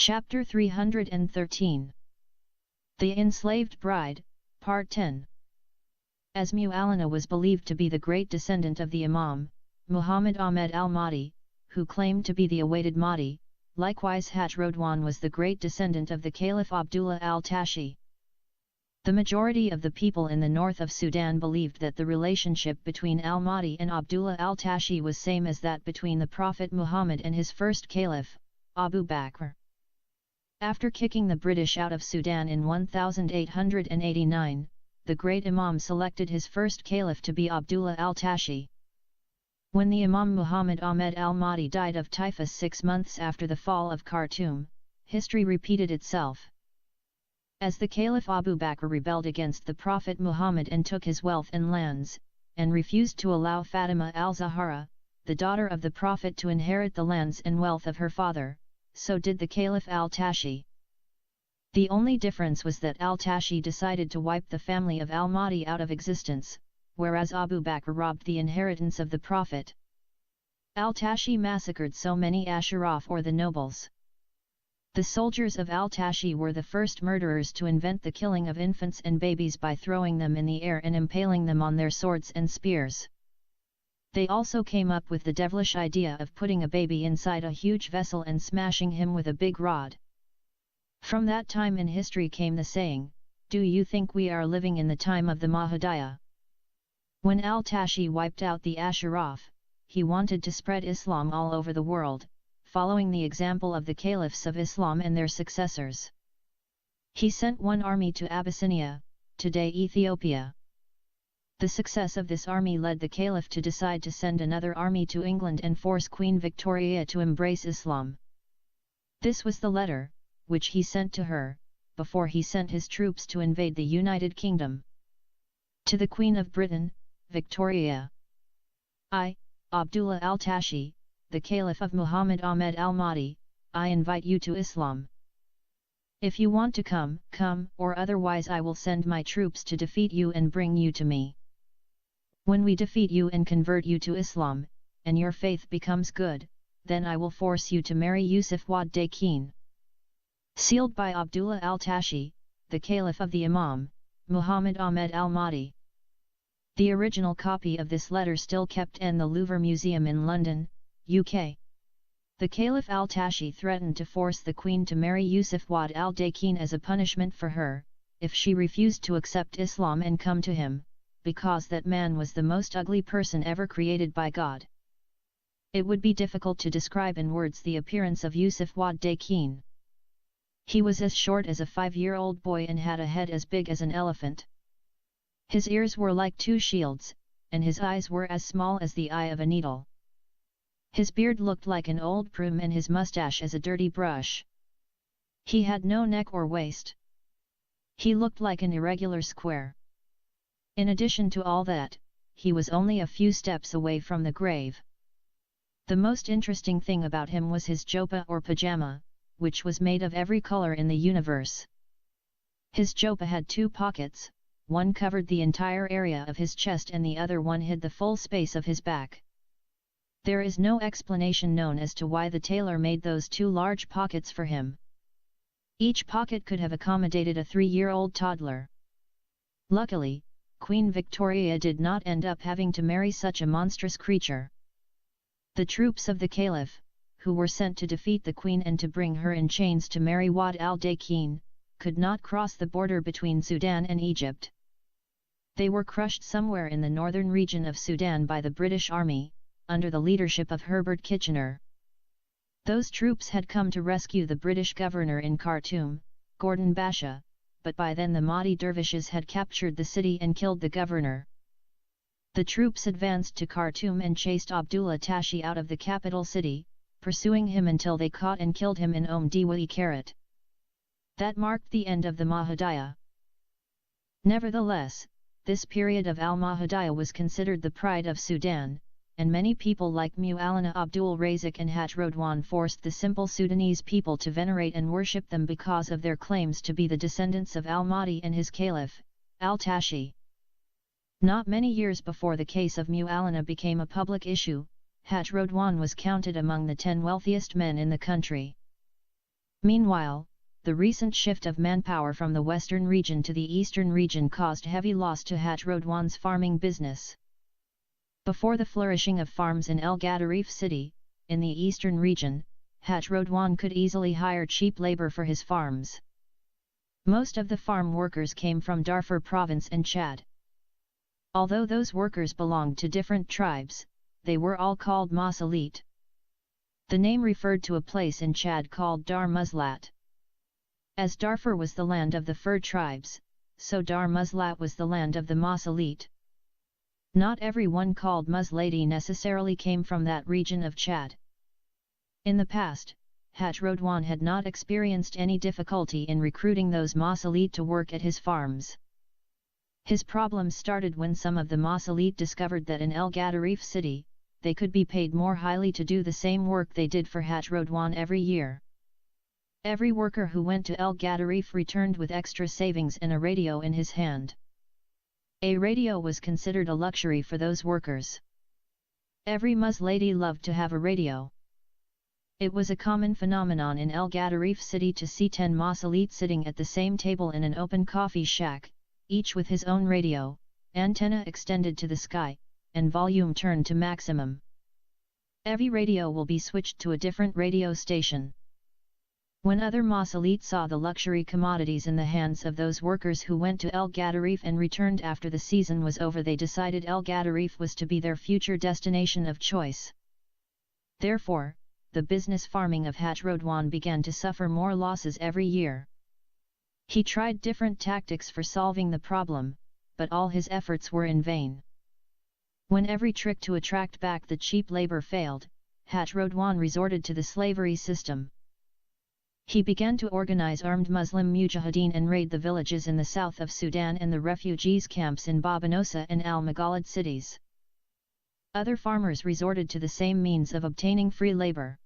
Chapter 313. The Enslaved Bride, Part 10. As Mu'allana was believed to be the great descendant of the Imam, Muhammad Ahmed al-Mahdi, who claimed to be the awaited Mahdi, likewise Haj Rodwan was the great descendant of the Caliph Abdullah al-Tashi. The majority of the people in the north of Sudan believed that the relationship between al-Mahdi and Abdullah al-Tashi was same as that between the Prophet Muhammad and his first caliph, Abu Bakr. After kicking the British out of Sudan in 1889, the great Imam selected his first caliph to be Abdullah al-Tashi. When the Imam Muhammad Ahmed al-Mahdi died of typhus 6 months after the fall of Khartoum, history repeated itself. As the Caliph Abu Bakr rebelled against the Prophet Muhammad and took his wealth and lands, and refused to allow Fatima al-Zahra, the daughter of the Prophet, to inherit the lands and wealth of her father, so did the Caliph al-Tashi. The only difference was that al-Tashi decided to wipe the family of al-Mahdi out of existence, whereas Abu Bakr robbed the inheritance of the Prophet. Al-Tashi massacred so many Ashraf, or the nobles. The soldiers of al-Tashi were the first murderers to invent the killing of infants and babies by throwing them in the air and impaling them on their swords and spears. They also came up with the devilish idea of putting a baby inside a huge vessel and smashing him with a big rod. From that time in history came the saying, "Do you think we are living in the time of the Mahdiya?" When al-Tashi wiped out the Ashraf, he wanted to spread Islam all over the world, following the example of the caliphs of Islam and their successors. He sent one army to Abyssinia, today Ethiopia. The success of this army led the caliph to decide to send another army to England and force Queen Victoria to embrace Islam. This was the letter, which he sent to her, before he sent his troops to invade the United Kingdom. To the Queen of Britain, Victoria. I, Abdullah al-Tashi, the Caliph of Muhammad Ahmed al-Mahdi, I invite you to Islam. If you want to come, come, or otherwise I will send my troops to defeat you and bring you to me. When we defeat you and convert you to Islam, and your faith becomes good, then I will force you to marry Yusuf Wad Dakin. Sealed by Abdullah al-Tashi, the Caliph of the Imam, Muhammad Ahmed al-Mahdi. The original copy of this letter still kept in the Louvre Museum in London, UK. The Caliph al-Tashi threatened to force the Queen to marry Yusuf Wad al-Dakin as a punishment for her, if she refused to accept Islam and come to him, because that man was the most ugly person ever created by God. It would be difficult to describe in words the appearance of Yusuf Wad Dakin. He was as short as a 5-year-old boy and had a head as big as an elephant. His ears were like 2 shields, and his eyes were as small as the eye of a needle. His beard looked like an old broom and his mustache as a dirty brush. He had no neck or waist. He looked like an irregular square. In addition to all that, he was only a few steps away from the grave. The most interesting thing about him was his joppa or pajama, which was made of every color in the universe. His joppa had 2 pockets, one covered the entire area of his chest and the other one hid the full space of his back. There is no explanation known as to why the tailor made those 2 large pockets for him. Each pocket could have accommodated a 3-year-old toddler. Luckily, Queen Victoria did not end up having to marry such a monstrous creature. The troops of the Caliph, who were sent to defeat the Queen and to bring her in chains to marry Wad al-Dakin, could not cross the border between Sudan and Egypt. They were crushed somewhere in the northern region of Sudan by the British Army, under the leadership of Herbert Kitchener. Those troops had come to rescue the British governor in Khartoum, Gordon Basha, but by then the Mahdi dervishes had captured the city and killed the governor. The troops advanced to Khartoum and chased Abdullah Tashi out of the capital city, pursuing him until they caught and killed him in Diwi Karat. That marked the end of the Mahdiya. Nevertheless, this period of al-Mahdiya was considered the pride of Sudan, and many people like Mu'allana Abdul Razik and Haj Rodwan forced the simple Sudanese people to venerate and worship them because of their claims to be the descendants of al-Mahdi and his caliph, al-Tashi. Not many years before the case of Mu'allana became a public issue, Haj Rodwan was counted among the 10 wealthiest men in the country. Meanwhile, the recent shift of manpower from the western region to the eastern region caused heavy loss to Haj Rodwan's farming business. Before the flourishing of farms in El Gadarif city, in the eastern region, Haj Rodwan could easily hire cheap labor for his farms. Most of the farm workers came from Darfur province and Chad. Although those workers belonged to different tribes, they were all called Masalit. The name referred to a place in Chad called Dar Muslat. As Darfur was the land of the Fur tribes, so Dar Muslat was the land of the Masalit. Not everyone called Musladi necessarily came from that region of Chad. In the past, Haj Rodwan had not experienced any difficulty in recruiting those Masalit to work at his farms. His problems started when some of the Masalit discovered that in El Gadarif city, they could be paid more highly to do the same work they did for Haj Rodwan every year. Every worker who went to El Gadarif returned with extra savings and a radio in his hand. A radio was considered a luxury for those workers. Every Musladi loved to have a radio. It was a common phenomenon in El Gadarif city to see 10 Masalit sitting at the same table in an open coffee shack, each with his own radio, antenna extended to the sky, and volume turned to maximum. Every radio will be switched to a different radio station. When other Masalit saw the luxury commodities in the hands of those workers who went to El Gadarif and returned after the season was over, they decided El Gadarif was to be their future destination of choice. Therefore, the business farming of Haj Rodwan began to suffer more losses every year. He tried different tactics for solving the problem, but all his efforts were in vain. When every trick to attract back the cheap labor failed, Haj Rodwan resorted to the slavery system. He began to organize armed Muslim mujahideen and raid the villages in the south of Sudan and the refugees camps in Babanosa and Al-Maghalid cities. Other farmers resorted to the same means of obtaining free labor.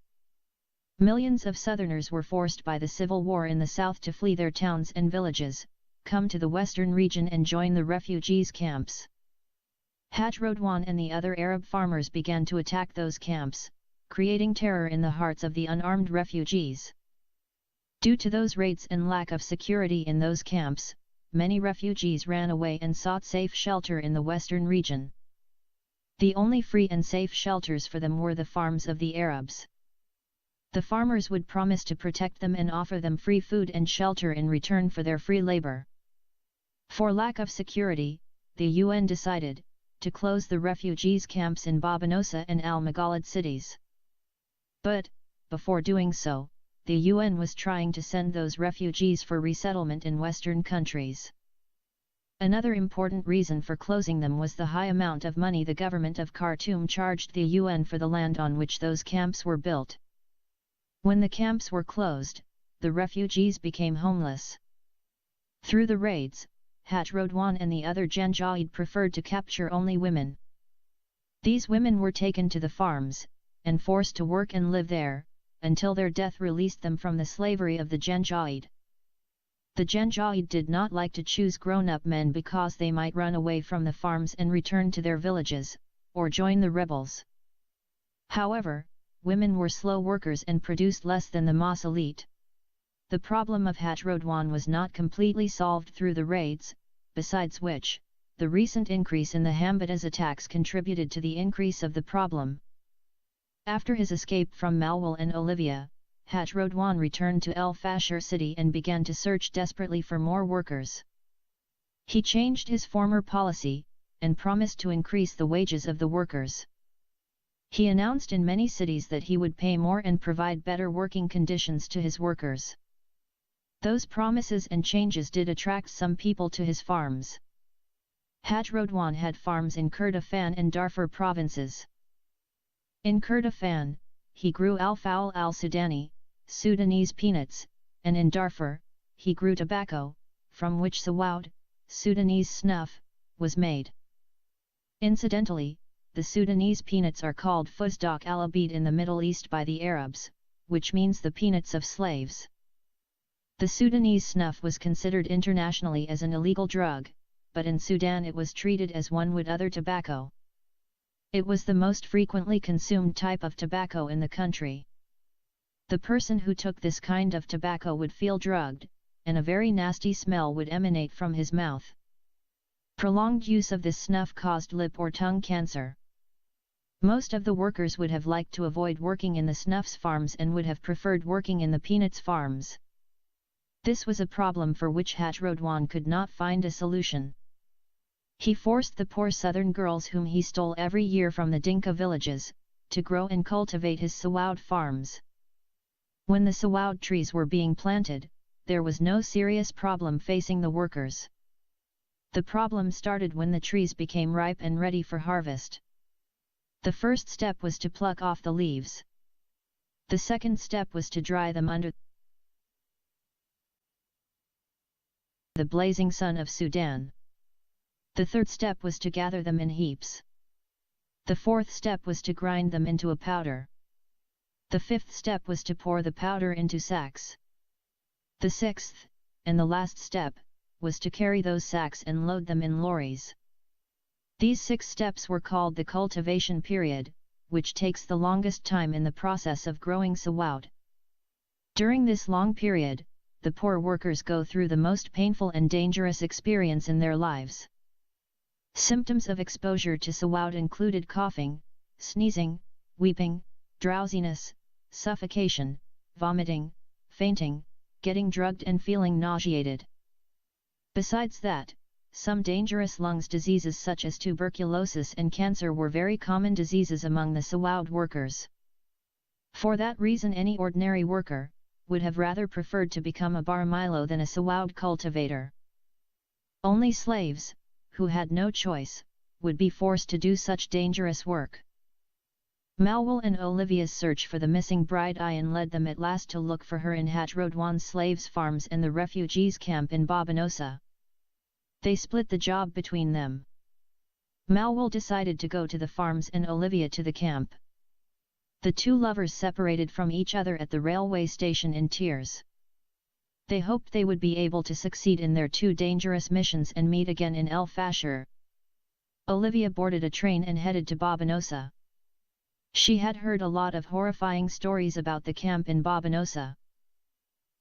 Millions of Southerners were forced by the civil war in the south to flee their towns and villages, come to the western region and join the refugees camps. Haj Rodwan and the other Arab farmers began to attack those camps, creating terror in the hearts of the unarmed refugees. Due to those raids and lack of security in those camps, many refugees ran away and sought safe shelter in the western region. The only free and safe shelters for them were the farms of the Arabs. The farmers would promise to protect them and offer them free food and shelter in return for their free labor. For lack of security, the UN decided to close the refugees camps in Babanosa and Al-Maghalid cities. But, before doing so, the UN was trying to send those refugees for resettlement in Western countries. Another important reason for closing them was the high amount of money the government of Khartoum charged the UN for the land on which those camps were built. When the camps were closed, the refugees became homeless. Through the raids, Haj Rodwan and the other Janjaweed preferred to capture only women. These women were taken to the farms, and forced to work and live there, until their death released them from the slavery of the Janjaweed. The Janjaweed did not like to choose grown-up men because they might run away from the farms and return to their villages, or join the rebels. However, women were slow workers and produced less than the Masalit. The problem of Haj Rodwan was not completely solved through the raids, besides which, the recent increase in the Hambadas attacks contributed to the increase of the problem. After his escape from Malwal and Olivia, Haj Rodwan returned to El Fasher city and began to search desperately for more workers. He changed his former policy, and promised to increase the wages of the workers. He announced in many cities that he would pay more and provide better working conditions to his workers. Those promises and changes did attract some people to his farms. Haj Rodwan had farms in Kordofan and Darfur provinces. In Kordofan, he grew al-Faul al-Sudani, Sudanese peanuts, and in Darfur, he grew tobacco, from which Sawoud, Sudanese snuff, was made. Incidentally, the Sudanese peanuts are called Fusdak al-Abid in the Middle East by the Arabs, which means the peanuts of slaves. The Sudanese snuff was considered internationally as an illegal drug, but in Sudan it was treated as one would other tobacco. It was the most frequently consumed type of tobacco in the country. The person who took this kind of tobacco would feel drugged, and a very nasty smell would emanate from his mouth. Prolonged use of this snuff caused lip or tongue cancer. Most of the workers would have liked to avoid working in the snuffs farms and would have preferred working in the peanuts farms. This was a problem for which Hajrodwan could not find a solution. He forced the poor southern girls whom he stole every year from the Dinka villages, to grow and cultivate his sawoud farms. When the sawoud trees were being planted, there was no serious problem facing the workers. The problem started when the trees became ripe and ready for harvest. The first step was to pluck off the leaves. The second step was to dry them under the blazing sun of Sudan. The third step was to gather them in heaps. The fourth step was to grind them into a powder. The fifth step was to pour the powder into sacks. The sixth, and the last step, was to carry those sacks and load them in lorries. These 6 steps were called the cultivation period, which takes the longest time in the process of growing sawoud. During this long period, the poor workers go through the most painful and dangerous experience in their lives. Symptoms of exposure to sawoud included coughing, sneezing, weeping, drowsiness, suffocation, vomiting, fainting, getting drugged and feeling nauseated. Besides that, some dangerous lungs diseases such as tuberculosis and cancer were very common diseases among the sawoud workers. For that reason, any ordinary worker would have rather preferred to become a bar Milo than a sawoud cultivator. Only slaves, who had no choice, would be forced to do such dangerous work. Malwal and Olivia's search for the missing bride Ayan led them at last to look for her in Hajrodwan's slaves' farms and the refugees' camp in Babanosa. They split the job between them. Malwal decided to go to the farms and Olivia to the camp. The two lovers separated from each other at the railway station in tears. They hoped they would be able to succeed in their 2 dangerous missions and meet again in El Fasher. Olivia boarded a train and headed to Babanosa. She had heard a lot of horrifying stories about the camp in Babanosa.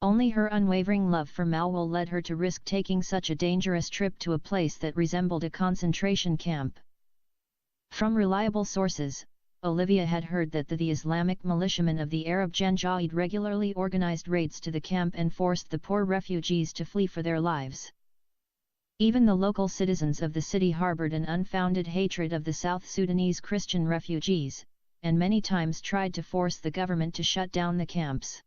Only her unwavering love for Malwal led her to risk taking such a dangerous trip to a place that resembled a concentration camp. From reliable sources, Olivia had heard that the Islamic militiamen of the Arab Janjaweed regularly organized raids to the camp and forced the poor refugees to flee for their lives. Even the local citizens of the city harbored an unfounded hatred of the South Sudanese Christian refugees, and many times tried to force the government to shut down the camps.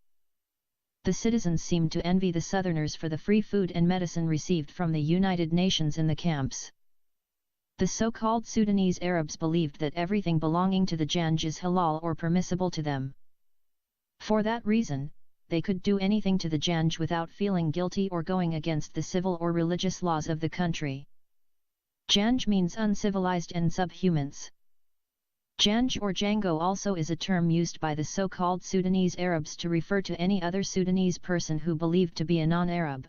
The citizens seemed to envy the Southerners for the free food and medicine received from the United Nations in the camps. The so-called Sudanese Arabs believed that everything belonging to the Janj is halal or permissible to them. For that reason, they could do anything to the Janj without feeling guilty or going against the civil or religious laws of the country. Janj means uncivilized and subhumans. Janj or Django also is a term used by the so-called Sudanese Arabs to refer to any other Sudanese person who believed to be a non-Arab.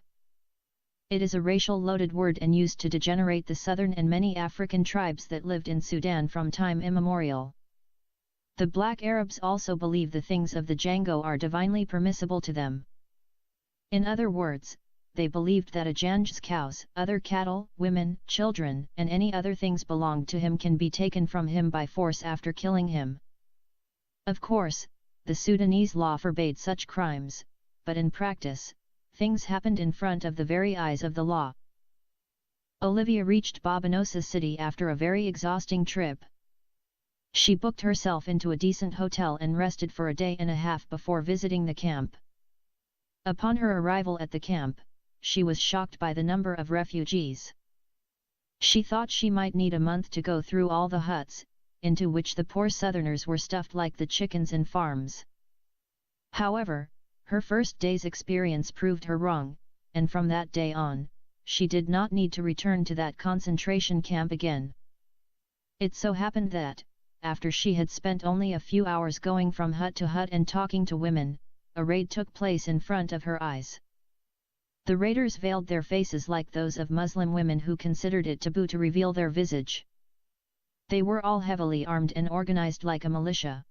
It is a racial loaded word and used to degenerate the southern and many African tribes that lived in Sudan from time immemorial. The black Arabs also believe the things of the Django are divinely permissible to them. In other words, they believed that a Janj's cows, other cattle, women, children, and any other things belonged to him can be taken from him by force after killing him. Of course, the Sudanese law forbade such crimes, but in practice, things happened in front of the very eyes of the law. Olivia reached Babanosa city after a very exhausting trip. She booked herself into a decent hotel and rested for a day and a half before visiting the camp. Upon her arrival at the camp, she was shocked by the number of refugees. She thought she might need a month to go through all the huts, into which the poor Southerners were stuffed like the chickens in farms. However, her first day's experience proved her wrong, and from that day on, she did not need to return to that concentration camp again. It so happened that, after she had spent only a few hours going from hut to hut and talking to women, a raid took place in front of her eyes. The raiders veiled their faces like those of Muslim women who considered it taboo to reveal their visage. They were all heavily armed and organized like a militia.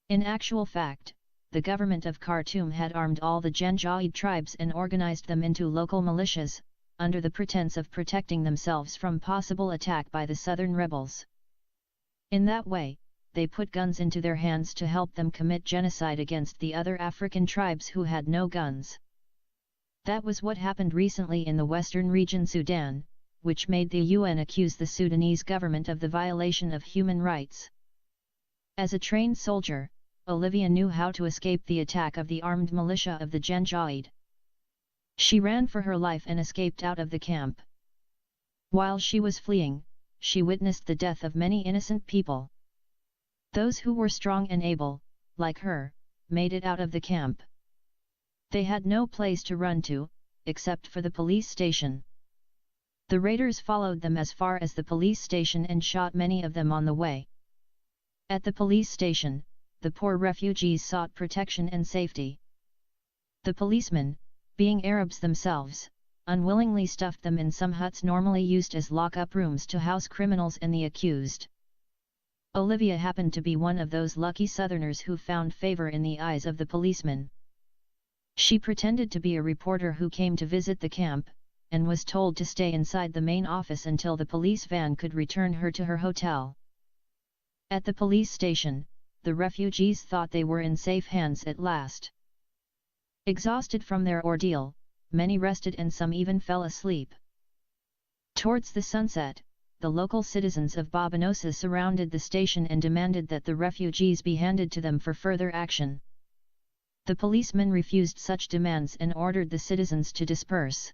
In actual fact, the government of Khartoum had armed all the Janjaweed tribes and organized them into local militias, under the pretense of protecting themselves from possible attack by the southern rebels. In that way, they put guns into their hands to help them commit genocide against the other African tribes who had no guns. That was what happened recently in the western region Sudan, which made the UN accuse the Sudanese government of the violation of human rights. As a trained soldier, Olivia knew how to escape the attack of the armed militia of the Janjaweed. She ran for her life and escaped out of the camp. While she was fleeing, she witnessed the death of many innocent people. Those who were strong and able, like her, made it out of the camp. They had no place to run to, except for the police station. The raiders followed them as far as the police station and shot many of them on the way. At the police station, the poor refugees sought protection and safety. The policemen, being Arabs themselves, unwillingly stuffed them in some huts normally used as lock-up rooms to house criminals and the accused. Olivia happened to be one of those lucky Southerners who found favor in the eyes of the policemen. She pretended to be a reporter who came to visit the camp, and was told to stay inside the main office until the police van could return her to her hotel. At the police station, the refugees thought they were in safe hands at last. Exhausted from their ordeal, many rested and some even fell asleep. Towards the sunset, the local citizens of Babanosa surrounded the station and demanded that the refugees be handed to them for further action. The policemen refused such demands and ordered the citizens to disperse.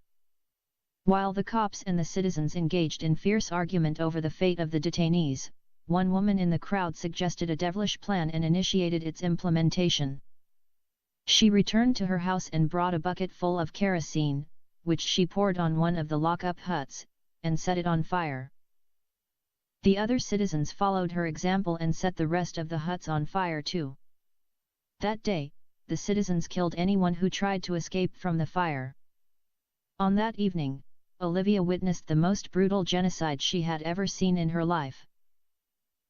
While the cops and the citizens engaged in fierce argument over the fate of the detainees, one woman in the crowd suggested a devilish plan and initiated its implementation. She returned to her house and brought a bucket full of kerosene, which she poured on one of the lock-up huts, and set it on fire. The other citizens followed her example and set the rest of the huts on fire too. That day, the citizens killed anyone who tried to escape from the fire. On that evening, Olivia witnessed the most brutal genocide she had ever seen in her life.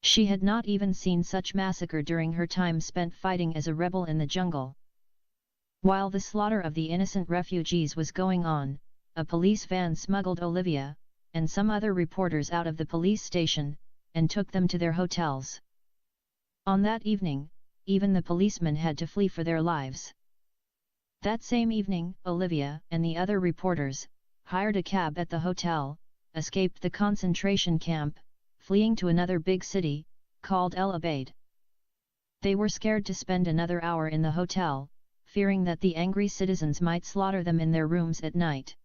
She had not even seen such massacre during her time spent fighting as a rebel in the jungle. While the slaughter of the innocent refugees was going on, a police van smuggled Olivia, and some other reporters out of the police station, and took them to their hotels. On that evening, even the policemen had to flee for their lives. That same evening, Olivia and the other reporters hired a cab at the hotel, escaped the concentration camp, fleeing to another big city, called El Abeid. They were scared to spend another hour in the hotel, fearing that the angry citizens might slaughter them in their rooms at night.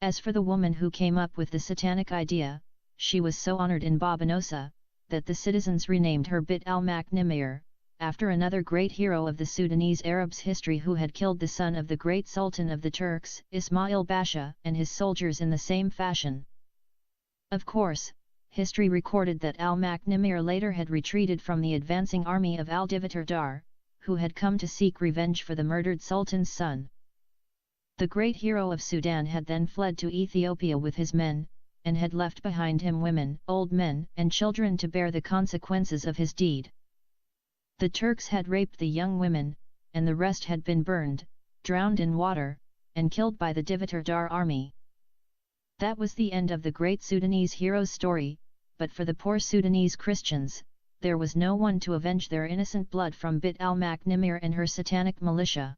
As for the woman who came up with the satanic idea, she was so honored in Babanosa, that the citizens renamed her Bit al-Maknimir, after another great hero of the Sudanese Arabs' history who had killed the son of the great Sultan of the Turks, Ismail Pasha, and his soldiers in the same fashion. Of course, history recorded that al-Maknimir later had retreated from the advancing army of al-Divitar Dar, who had come to seek revenge for the murdered Sultan's son. The great hero of Sudan had then fled to Ethiopia with his men, and had left behind him women, old men, and children to bear the consequences of his deed. The Turks had raped the young women, and the rest had been burned, drowned in water, and killed by the Divitar Dar army. That was the end of the great Sudanese hero's story, but for the poor Sudanese Christians, there was no one to avenge their innocent blood from Bit al-Maknimir and her satanic militia.